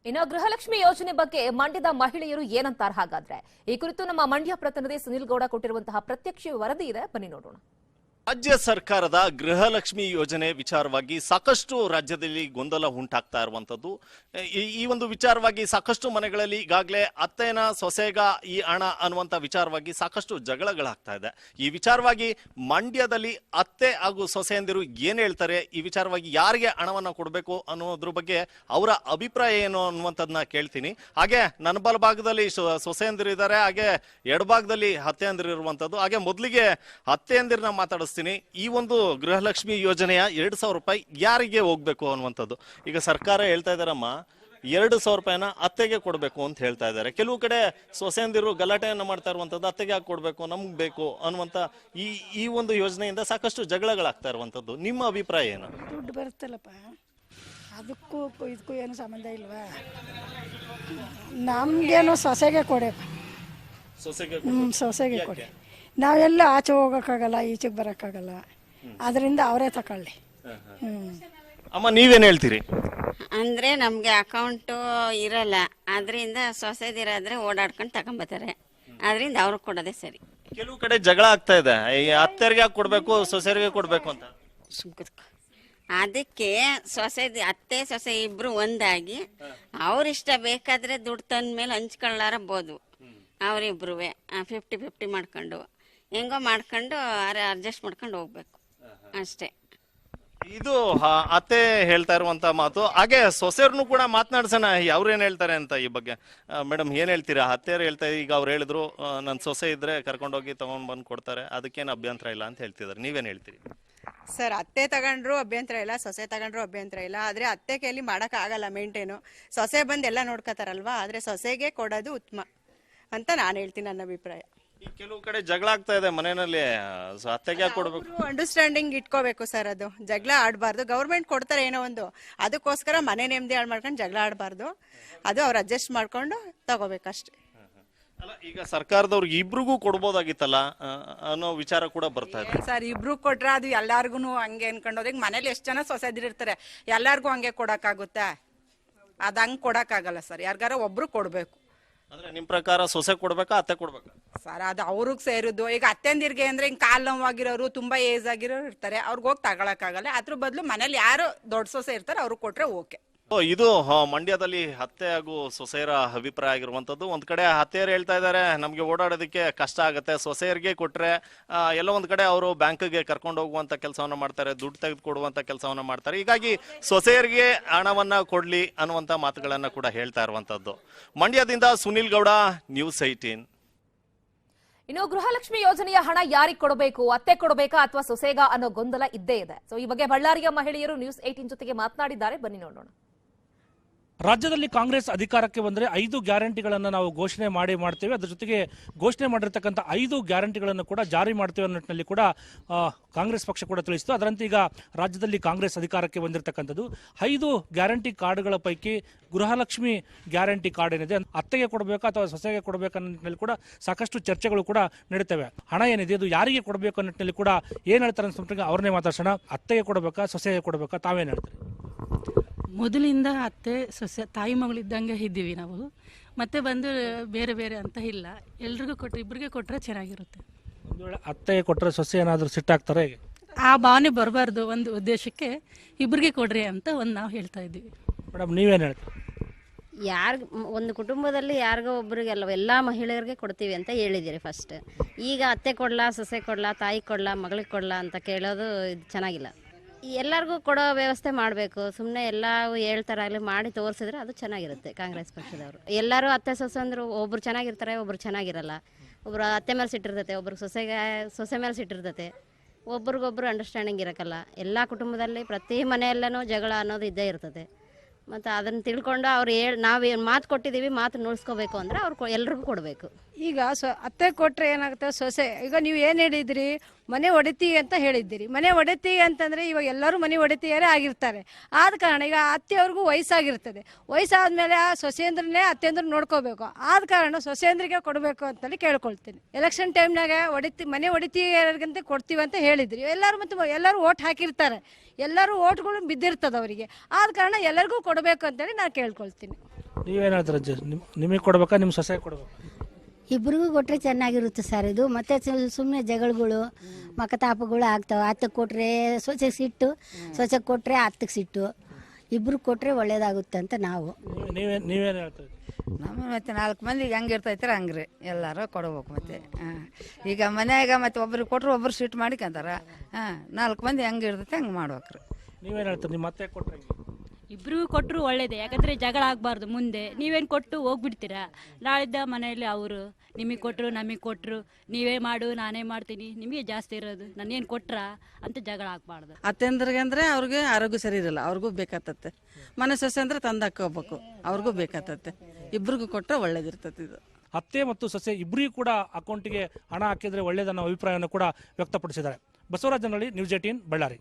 ಇನ್ನು ಗೃಹಲಕ್ಷ್ಮಿ ಯೋಜನೆ ಬಗ್ಗೆ ಮಂಡ್ಯದ ಮಹಿಳೆಯರು ಏನಂತಾರೆ ಹಾಗಾದ್ರೆ ಈ ಕುರಿತು ನಮ್ಮ ಮಂಡ್ಯ ಪ್ರತಿನಿಧಿ ಸುನಿಲ್ ಗೌಡ ಕೊಟ್ಟಿರುವಂತಹ ಪ್ರತ್ಯಕ್ಷ ವರದಿ ಇದೆ, ಬನ್ನಿ ನೋಡೋಣ. ರಾಜ್ಯ ಸರ್ಕಾರದ ಗೃಹಲಕ್ಷ್ಮಿ ಯೋಜನೆ ವಿಚಾರವಾಗಿ ಸಾಕಷ್ಟು ರಾಜ್ಯದಲ್ಲಿ ಗೊಂದಲ ಉಂಟಾಗ್ತಾ ಇರುವಂತದ್ದು. ಈ ಒಂದು ವಿಚಾರವಾಗಿ ಸಾಕಷ್ಟು ಮನೆಗಳಲ್ಲಿ ಈಗಾಗಲೇ ಅತ್ತೆನ ಸೊಸೆಗ ಈ ಹಣ ಅನ್ನುವಂತ ವಿಚಾರವಾಗಿ ಸಾಕಷ್ಟು ಜಗಳಗಳಾಗ್ತಾ ಇದೆ. ಈ ವಿಚಾರವಾಗಿ ಮಂಡ್ಯದಲ್ಲಿ ಅತ್ತೆ ಹಾಗೂ ಸೊಸೆಯಂದಿರು ಏನ್ ಹೇಳ್ತಾರೆ, ಈ ವಿಚಾರವಾಗಿ ಯಾರಿಗೆ ಹಣವನ್ನ ಕೊಡಬೇಕು ಅನ್ನೋದ್ರ ಬಗ್ಗೆ ಅವರ ಅಭಿಪ್ರಾಯ ಏನು ಅನ್ನುವಂಥದ್ದನ್ನ ಕೇಳ್ತೀನಿ. ಹಾಗೆ ನನ್ನ ಬಲಭಾಗದಲ್ಲಿ ಸೊಸೆಯಂದಿರು ಇದ್ದಾರೆ, ಹಾಗೆ ಎಡಭಾಗದಲ್ಲಿ ಅತ್ತೆಯಂದಿರು ಇರುವಂತದ್ದು. ಹಾಗೆ ಮೊದಲಿಗೆ ಅತ್ತೆಯಂದಿರನ್ನ ಮಾತಾಡಿಸ್ತೀನಿ. ಈ ಒಂದು ಗೃಹಲಕ್ಷ್ಮಿ ಯೋಜನೆಯ 2,000 ರೂಪಾಯಿ ಯಾರಿಗೆ ಹೋಗ್ಬೇಕು ಅನ್ನುವಂಥದ್ದು. ಈಗ ಸರ್ಕಾರ ಹೇಳ್ತಾ ಇದಾರಮ್ಮ 2,000 ರೂಪಾಯಿನ ಅತ್ತೆಗೆ ಕೊಡಬೇಕು ಅಂತ ಹೇಳ್ತಾ ಇದ್ದಾರೆ. ಕೆಲವು ಕಡೆ ಸೊಸೆಯಂದಿರು ಗಲಾಟೆಯನ್ನ ಮಾಡ್ತಾ ಇರುವಂತದ್ದು, ಅತ್ತೆಗೆ ಯಾಕೆ ಕೊಡ್ಬೇಕು, ನಮ್ಗೆ ಬೇಕು ಅನ್ನುವಂತ ಈ ಒಂದು ಯೋಜನೆಯಿಂದ ಸಾಕಷ್ಟು ಜಗಳಗಳಾಗ್ತಾ ಇರುವಂತದ್ದು. ನಿಮ್ಮ ಅಭಿಪ್ರಾಯ ಏನು? ದುಡ್ಡು ಬರುತ್ತಲ್ಲಪ್ಪ, ಅದಕ್ಕೂ ಇದಕ್ಕೂ ಏನು ಸಂಬಂಧ ಇಲ್ವಾ? ನಮ್ಗೇನು ಸೊಸೆಗೆ ಕೊಡಪ್ಪ, ಸೊಸೆಗೆ ಕೊಡಿ. ನಾವೆಲ್ಲ ಆಚೆ ಹೋಗೋಕ್ಕಾಗಲ್ಲ, ಈಚೆಗೆ ಬರೋಕ್ಕಾಗಲ್ಲ, ಅದರಿಂದ ಅವರೇ ತಗೊಳ್ಳಿ. ಅಮ್ಮ ನೀವೇನ್ ಹೇಳ್ತೀರಿ? ಅಂದ್ರೆ ನಮ್ಗೆ ಅಕೌಂಟು ಇರಲ್ಲ, ಅದರಿಂದ ಸೊಸೆದಿರಾದ್ರೆ ಓಡಾಡ್ಕೊಂಡು ತಗೊಂಬತ್ತಾರೆ, ಅದರಿಂದ ಅವ್ರಿಗೆ ಕೊಡೋದೇ ಸರಿ. ಕೆಲವು ಕಡೆ ಜಗಳ ಆಗ್ತಾ ಇದೆ, ಅತ್ತೆರಿಗೆ ಕೊಡ್ಬೇಕು ಸೊಸೆರಿಗೆ ಕೊಡ್ಬೇಕು ಅಂತ. ಅದಕ್ಕೆ ಅತ್ತೆ ಸೊಸೆ ಇಬ್ರು ಒಂದಾಗಿ ಅವ್ರಿಷ್ಟ ಬೇಕಾದ್ರೆ ದುಡ್ಡು ತಂದ ಮೇಲೆ ಹಂಚ್ಕೊಳ್ಳಾರಬಹುದು. ಅವರಿಬ್ರು 50-50 ಮಾಡ್ಕೊಂಡು ಹೆಂಗೋ ಮಾಡ್ಕೊಂಡು ಅಡ್ಜಸ್ಟ್ ಮಾಡ್ಕೊಂಡು ಹೋಗ್ಬೇಕು ಅಷ್ಟೇ. ಇದು ಅತ್ತೆ ಹೇಳ್ತಾ ಇರುವಂತ ಮಾತು. ಹಾಗೆ ಸೊಸೆಯರ್ನು ಕೂಡ ಮಾತನಾಡ್ಸೋಣ, ಅವ್ರೇನ್ ಹೇಳ್ತಾರೆ ಅಂತ ಈ ಬಗ್ಗೆ. ಮೇಡಮ್ ಏನ್ ಹೇಳ್ತೀರಾ? ಅತ್ತೆಯರು ಹೇಳ್ತಾ ಈಗ ಅವ್ರು ಹೇಳಿದ್ರು ನನ್ನ ಸೊಸೆ ಇದ್ರೆ ಕರ್ಕೊಂಡೋಗಿ ತಗೊಂಡ್ ಬಂದು ಕೊಡ್ತಾರೆ, ಅದಕ್ಕೇನು ಅಭ್ಯಂತರ ಇಲ್ಲ ಅಂತ ಹೇಳ್ತಿದ್ದಾರೆ. ನೀವೇನ್ ಹೇಳ್ತೀರಿ? ಸರ್, ಅತ್ತೆ ತಗೊಂಡ್ರು ಅಭ್ಯಂತರ ಇಲ್ಲ, ಸೊಸೆ ತಗೊಂಡ್ರು ಅಭ್ಯಂತರ ಇಲ್ಲ. ಆದ್ರೆ ಅತ್ತೆ ಕೈಯಲ್ಲಿ ಮಾಡಕ್ ಆಗಲ್ಲ ಮೇಂಟೈನು. ಸೊಸೆ ಬಂದು ಎಲ್ಲ ನೋಡ್ಕೋತಾರಲ್ವಾ, ಆದ್ರೆ ಸೊಸೆಗೆ ಕೊಡೋದು ಉತ್ತಮ ಅಂತ ನಾನು ಹೇಳ್ತೀನಿ, ನನ್ನ ಅಭಿಪ್ರಾಯ. ಈ ಕೆಲವು ಕಡೆ ಜಗಳ ಆಗ್ತಾ ಇದೆ ಮನೆಯಲ್ಲಿ, ಅತ್ತೆಗೆ ಕೊಡ್ಬೇಕು. ಅಂಡರ್ಸ್ಟ್ಯಾಂಡಿಂಗ್ ಇಟ್ಕೋಬೇಕು ಸರ್, ಅದು ಜಗಳ ಆಡಬಾರ್ದು. ಗೌರ್ಮೆಂಟ್ ಕೊಡ್ತಾರೆ ಏನೋ ಒಂದು, ಅದಕ್ಕೋಸ್ಕರ ಮನೆ ನೆಮ್ಮದಿ ಹಾಳು ಮಾಡ್ಕೊಂಡು ಜಗಳ ಆಡಬಾರ್ದು. ಅದು ಅವ್ರು ಅಡ್ಜಸ್ಟ್ ಮಾಡ್ಕೊಂಡು ತಗೋಬೇಕಷ್ಟೇ. ಅಲ್ಲ, ಈಗ ಸರ್ಕಾರದವ್ರಿಗೆ ಇಬ್ರಿಗೂ ಕೊಡ್ಬೋದಾಗಿತ್ತಲ್ಲ ಅನ್ನೋ ವಿಚಾರ ಕೂಡ ಬರ್ತಾ ಇದೆ ಸರ್. ಇಬ್ರು ಕೊಟ್ರೆ ಅದು ಎಲ್ಲಾರ್ಗು ಹಂಗೆ ಅನ್ಕೊಂಡೋದ್ರೆ ಮನೇಲಿ ಎಷ್ಟು ಜನ ಸೊಸೆದಿರಿರ್ತಾರೆ, ಎಲ್ಲಾರ್ಗು ಹಂಗೆ ಕೊಡಕ್ಕಾಗುತ್ತಾ? ಅದ್ ಹಂಗ್ ಕೊಡಕ್ಕಾಗಲ್ಲ ಸರ್, ಯಾರಿಗಾರ ಒಬ್ರು ಕೊಡ್ಬೇಕು. ಅಂದ್ರೆ ನಿಮ್ ಪ್ರಕಾರ ಸೊಸೆ ಕೊಡ್ಬೇಕಾ ಅತ್ತೆ ಕೊಡ್ಬೇಕಾ? ಸರ್, ಅದು ಅವ್ರಿಗೆ ಸೇರಿದ್ದು. ಈಗ ಅತ್ತೆಂದಿರ್ಗೆ ಅಂದ್ರೆ ಹಿಂಗ್ ಕಾಲ್ ನೋವಾಗಿರೋರು, ತುಂಬಾ ಏಜ್ ಆಗಿರೋರು ಇರ್ತಾರೆ, ಅವ್ರಿಗೆ ಹೋಗಿ ತಗೊಳಕ್ಕಾಗಲ್ಲ. ಅದ್ರ ಬದಲು ಮನೇಲಿ ಯಾರು ದೊಡ್ಡ ಸೊಸೆ ಇರ್ತಾರೆ ಅವ್ರಿಗೆ ಕೊಟ್ರೆ ಓಕೆ. ಇದು ಮಂಡ್ಯದಲ್ಲಿ ಅತ್ತೆ ಹಾಗೂ ಸೊಸೆಯರ ಅಭಿಪ್ರಾಯ ಆಗಿರುವಂತದ್ದು. ಒಂದ್ ಕಡೆ ಅತ್ತೆಯರು ಹೇಳ್ತಾ ಇದ್ದಾರೆ ನಮ್ಗೆ ಓಡಾಡೋದಕ್ಕೆ ಕಷ್ಟ ಆಗುತ್ತೆ, ಸೊಸೆಯರಿಗೆ ಕೊಟ್ರೆ ಎಲ್ಲ ಒಂದ್ ಕಡೆ ಅವರು ಬ್ಯಾಂಕ್ಗೆ ಕರ್ಕೊಂಡು ಹೋಗುವಂತ ಕೆಲಸವನ್ನ ಮಾಡ್ತಾರೆ, ದುಡ್ಡು ತೆಗೆದು ಕೊಡುವಂತ ಕೆಲಸವನ್ನ ಮಾಡ್ತಾರೆ. ಹೀಗಾಗಿ ಸೊಸೆಯರಿಗೆ ಹಣವನ್ನ ಕೊಡ್ಲಿ ಅನ್ನುವಂತ ಮಾತುಗಳನ್ನ ಕೂಡ ಹೇಳ್ತಾ ಇರುವಂತದ್ದು. ಮಂಡ್ಯದಿಂದ ಸುನಿಲ್ ಗೌಡ, ನ್ಯೂಸ್ 18. ಇನ್ನು ಗೃಹಲಕ್ಷ್ಮಿ ಯೋಜನೆಯ ಹಣ ಯಾರಿಗೆ ಕೊಡಬೇಕು, ಅತ್ತೆ ಕೊಡಬೇಕಾ ಅಥವಾ ಸೊಸೆಗ ಅನ್ನೋ ಗೊಂದಲ ಇದ್ದೇ ಇದೆ. ಸೊ ಈ ಬಗ್ಗೆ ಬಳ್ಳಾರಿಯ ಮಹಿಳೆಯರು ನ್ಯೂಸ್ 18 ಜೊತೆಗೆ ಮಾತನಾಡಿದ್ದಾರೆ, ಬನ್ನಿ ನೋಡೋಣ. ರಾಜ್ಯದಲ್ಲಿ ಕಾಂಗ್ರೆಸ್ ಅಧಿಕಾರಕ್ಕೆ ಬಂದರೆ 5 ಗ್ಯಾರಂಟಿಗಳನ್ನು ನಾವು ಘೋಷಣೆ ಮಾಡ್ತೇವೆ. ಅದರ ಜೊತೆಗೆ ಘೋಷಣೆ ಮಾಡಿರ್ತಕ್ಕಂಥ 5 ಗ್ಯಾರಂಟಿಗಳನ್ನು ಕೂಡ ಜಾರಿ ಮಾಡ್ತೇವೆ ಅನ್ನೋ ನಿಟ್ಟಿನಲ್ಲಿ ಕೂಡ ಕಾಂಗ್ರೆಸ್ ಪಕ್ಷ ಕೂಡ ತಿಳಿಸಿತು. ಅದರಂತೆ ಈಗ ರಾಜ್ಯದಲ್ಲಿ ಕಾಂಗ್ರೆಸ್ ಅಧಿಕಾರಕ್ಕೆ ಬಂದಿರತಕ್ಕಂಥದ್ದು 5 ಗ್ಯಾರಂಟಿ ಕಾರ್ಡ್ಗಳ ಪೈಕಿ ಗೃಹಲಕ್ಷ್ಮಿ ಗ್ಯಾರಂಟಿ ಕಾರ್ಡ್ ಏನಿದೆ, ಅತ್ತೆಗೆ ಕೊಡಬೇಕಾ ಅಥವಾ ಸೊಸೆಗೆ ಕೊಡಬೇಕು ಅನ್ನೋ ನಿಟ್ಟಿನಲ್ಲಿ ಕೂಡ ಸಾಕಷ್ಟು ಚರ್ಚೆಗಳು ಕೂಡ ನಡೀತವೆ. ಹಣ ಏನಿದೆ ಅದು ಯಾರಿಗೆ ಕೊಡಬೇಕು ಅನ್ನೋ ನಿಟ್ಟಿನಲ್ಲಿ ಕೂಡ ಏನು ಹೇಳ್ತಾರೆ ಅಂತ ಅವ್ರನ್ನೇ ಮಾತಾಡ್ಸೋಣ. ಅತ್ತೆಗೆ ಕೊಡಬೇಕಾ ಸೊಸೆಗೆ ಕೊಡಬೇಕಾ, ತಾವೇನು ಹೇಳ್ತಾರೆ? ಮೊದಲಿಂದ ಅತ್ತೆ ಸೊಸೆ ತಾಯಿ ಮಗಳಿದ್ದಂಗೆ ಇದ್ದೀವಿ ನಾವು. ಮತ್ತೆ ಬಂದು ಬೇರೆ ಬೇರೆ ಅಂತ ಇಲ್ಲ, ಎಲ್ರಿಗೂ ಕೊಟ್ಟರೆ ಇಬ್ಬರಿಗೆ ಕೊಟ್ಟರೆ ಚೆನ್ನಾಗಿರುತ್ತೆ. ಒಂದು ವೇಳೆ ಅತ್ತೆಗೆ ಕೊಟ್ಟರೆ ಸೊಸೆ ಏನಾದರೂ ಸಿಟ್ಟಾಗ್ತಾರೆ, ಹೇಗೆ? ಆ ಭಾವನೆ ಬರಬಾರ್ದು ಒಂದು ಉದ್ದೇಶಕ್ಕೆ ಇಬ್ಬರಿಗೆ ಕೊಡ್ರಿ ಅಂತ ನಾವು ಹೇಳ್ತಾ ಇದ್ದೀವಿ. ಮೇಡಮ್ ನೀವೇನು ಹೇಳ್ತೀವಿ? ಒಂದು ಕುಟುಂಬದಲ್ಲಿ ಯಾರಿಗೋ ಒಬ್ರಿಗೆಲ್ಲ ಎಲ್ಲ ಮಹಿಳೆಯರಿಗೆ ಕೊಡ್ತೀವಿ ಅಂತ ಹೇಳಿದ್ದೀರಿ ಫಸ್ಟ್. ಈಗ ಅತ್ತೆ ಕೊಡ್ಲಾ, ಸೊಸೆ ಕೊಡ್ಲಾ, ತಾಯಿ ಕೊಡ್ಲಾ, ಮಗಳಿಗೆ ಕೊಡ್ಲಾ ಅಂತ ಕೇಳೋದು ಇದು ಚೆನ್ನಾಗಿಲ್ಲ. ಎಲ್ಲರಿಗೂ ಕೊಡೋ ವ್ಯವಸ್ಥೆ ಮಾಡಬೇಕು. ಸುಮ್ಮನೆ ಎಲ್ಲ ಹೇಳ್ತಾರಾಗಲಿ ಮಾಡಿ ತೋರಿಸಿದ್ರೆ ಅದು ಚೆನ್ನಾಗಿರುತ್ತೆ. ಕಾಂಗ್ರೆಸ್ ಪಕ್ಷದವರು ಎಲ್ಲರೂ ಅತ್ತೆ ಸೊಸೆ ಅಂದರು ಒಬ್ರು ಚೆನ್ನಾಗಿರ್ತಾರೆ, ಒಬ್ರು ಚೆನ್ನಾಗಿರಲ್ಲ. ಒಬ್ರು ಅತ್ತೆ ಮೇಲೆ ಸಿಟ್ಟಿರ್ತೈತೆ, ಒಬ್ರು ಸೊಸೆ ಮೇಲೆ ಸಿಟ್ಟಿರ್ತೈತೆ, ಒಬ್ರಿಗೊಬ್ರು ಅಂಡರ್ಸ್ಟ್ಯಾಂಡಿಂಗ್ ಇರೋಕ್ಕಲ್ಲ. ಎಲ್ಲ ಕುಟುಂಬದಲ್ಲಿ ಪ್ರತಿ ಮನೆಯಲ್ಲೂ ಜಗಳ ಅನ್ನೋದು ಇದ್ದೇ ಇರ್ತದೆ. ಮತ್ತು ಅದನ್ನು ತಿಳ್ಕೊಂಡು ಅವ್ರು ನಾವು ಮಾತು ಕೊಟ್ಟಿದ್ದೀವಿ, ಮಾತು ನುಳ್ಸ್ಕೋಬೇಕು ಅಂದರೆ ಅವ್ರು ಎಲ್ರಿಗೂ ಕೊಡಬೇಕು. ಈಗ ಅತ್ತೆ ಕೊಟ್ರೆ ಏನಾಗುತ್ತೆ, ಸೊಸೆ ಈಗ ನೀವು ಏನು ಹೇಳಿದ್ರಿ, ಮನೆ ಒಡೆತಿ ಅಂತ ಹೇಳಿದ್ದೀರಿ. ಮನೆ ಒಡೆತಿ ಅಂತಂದ್ರೆ ಇವಾಗ ಎಲ್ಲರೂ ಮನೆ ಒಡೆತಿಯರೇ ಆಗಿರ್ತಾರೆ. ಆದ ಕಾರಣ ಈಗ ಅತ್ತೆಯವ್ರಿಗೂ ವಯಸ್ಸಾಗಿರ್ತದೆ. ವಯಸ್ಸಾದ್ಮೇಲೆ ಆ ಸೊಸೆಯಂದ್ರನ್ನೇ ಅತ್ತೆಯಂದ್ರ ನೋಡ್ಕೋಬೇಕು. ಆದ ಕಾರಣ ಸೊಸೆಯಂದ್ರಿಗೆ ಕೊಡಬೇಕು ಅಂತೇಳಿ ಕೇಳ್ಕೊಳ್ತೀನಿ. ಎಲೆಕ್ಷನ್ ಟೈಮ್ನಾಗ ಮನೆ ಒಡೆತಿಯರಿಗಂತ ಕೊಡ್ತೀವಿ ಅಂತ ಹೇಳಿದ್ರಿ. ಎಲ್ಲರೂ ಮತ್ತು ಎಲ್ಲರೂ ಓಟ್ ಹಾಕಿರ್ತಾರೆ, ಎಲ್ಲರೂ ಓಟ್ಗಳು ಬಿದ್ದಿರ್ತದೆ ಅವರಿಗೆ. ಆದ ಕಾರಣ ಎಲ್ಲರಿಗೂ ಕೊಡಬೇಕು ಅಂತೇಳಿ ನಾನು ಕೇಳ್ಕೊಳ್ತೀನಿ. ನೀವೇನು ಹೇಳ್ತಾರೆ ಅಜ್ಜಿ? ನಿಮಗೆ ಕೊಡ್ಬೇಕಾ ನಿಮ್ಮ ಸೊಸೆ ಕೊಡ್ಬೇಕಾ? ಇಬ್ರಿಗೂ ಕೊಟ್ಟರೆ ಚೆನ್ನಾಗಿರುತ್ತೆ ಸರ್. ಇದು ಮತ್ತೆ ಸುಮ್ಮನೆ ಜಗಳಗಳು ಮಕತಾಪಗಳು ಆಗ್ತಾವೆ. ಹತ್ತಕ್ಕೆ ಕೊಟ್ಟರೆ ಸೊಸೆಗೆ ಸಿಟ್ಟು, ಸೊಸೆಗೆ ಕೊಟ್ಟರೆ ಹತ್ತಕ್ಕೆ ಸಿಟ್ಟು. ಇಬ್ರು ಕೊಟ್ಟರೆ ಒಳ್ಳೇದಾಗುತ್ತೆ ಅಂತ ನಾವು. ನೀವೇನು ಹೇಳ್ತೀರಿ? ನಮ್ಮ ಮತ್ತೆ 4 ಮಂದಿಗೆ ಹೆಂಗೆ ಇರ್ತೈತಾರೆ ಹಂಗ್ರಿ ಎಲ್ಲರೂ ಕೊಡ್ಬೇಕು. ಮತ್ತೆ ಈಗ ಮನ್ಯಾಗ ಮತ್ತೆ ಒಬ್ರಿಗೆ ಕೊಟ್ಟರು ಒಬ್ರು ಸಿಟ್ಟು ಮಾಡಿಕೊಂತಾರ. 4 ಮಂದಿ ಹೆಂಗೆ ಇರ್ತೈತೆ ಹಂಗೆ ಮಾಡ್ಬೇಕ್ರಿ. ನೀವೇನು ಹೇಳ್ತೀರಿ? ನಿಮ್ಮ ಅತ್ತೆ ಕೊಟ್ಟರೆ ಇಬ್ರಿಗೂ ಕೊಟ್ಟರು ಒಳ್ಳೇದೇ, ಯಾಕಂದರೆ ಜಗಳ ಆಗಬಾರ್ದು. ಮುಂದೆ ನೀವೇನು ಕೊಟ್ಟು ಹೋಗ್ಬಿಡ್ತೀರಾ, ನಾಳಿದ್ದ ಮನೆಯಲ್ಲಿ ಅವರು ನಿಮಗೆ ಕೊಟ್ಟರು ನಮಗೆ ಕೊಟ್ಟರು, ನೀವೇ ಮಾಡು ನಾನೇ ಮಾಡ್ತೀನಿ, ನಿಮಗೆ ಜಾಸ್ತಿ ಇರೋದು ನಾನೇನು ಕೊಟ್ರಾ ಅಂತ ಜಗಳ ಆಗಬಾರ್ದು. ಅತ್ತೆಂದ್ರಿಗೆ ಅಂದರೆ ಅವ್ರಿಗೆ ಆರೋಗ್ಯ ಸರಿ ಇರಲ್ಲ, ಅವ್ರಿಗೂ ಬೇಕಾತತ್ತೆ. ಮನೆ ಸೊಸೆ ಅಂದರೆ ತಂದಾಕೋಬೇಕು, ಅವ್ರಿಗೂ ಬೇಕಾತತ್ತೆ. ಇಬ್ರಿಗೂ ಕೊಟ್ಟರೆ ಒಳ್ಳೇದಿರ್ತದೆ. ಇದು ಅತ್ತೆ ಮತ್ತು ಸೊಸೆ ಇಬ್ಬರಿಗೂ ಕೂಡ ಅಕೌಂಟಿಗೆ ಹಣ ಹಾಕಿದ್ರೆ ಒಳ್ಳೇದನ್ನೋ ಅಭಿಪ್ರಾಯವನ್ನು ಕೂಡ ವ್ಯಕ್ತಪಡಿಸಿದ್ದಾರೆ. ಬಸವರಾಜನಹಳ್ಳಿ, ನ್ಯೂಸ್ 18, ಬಳ್ಳಾರಿ.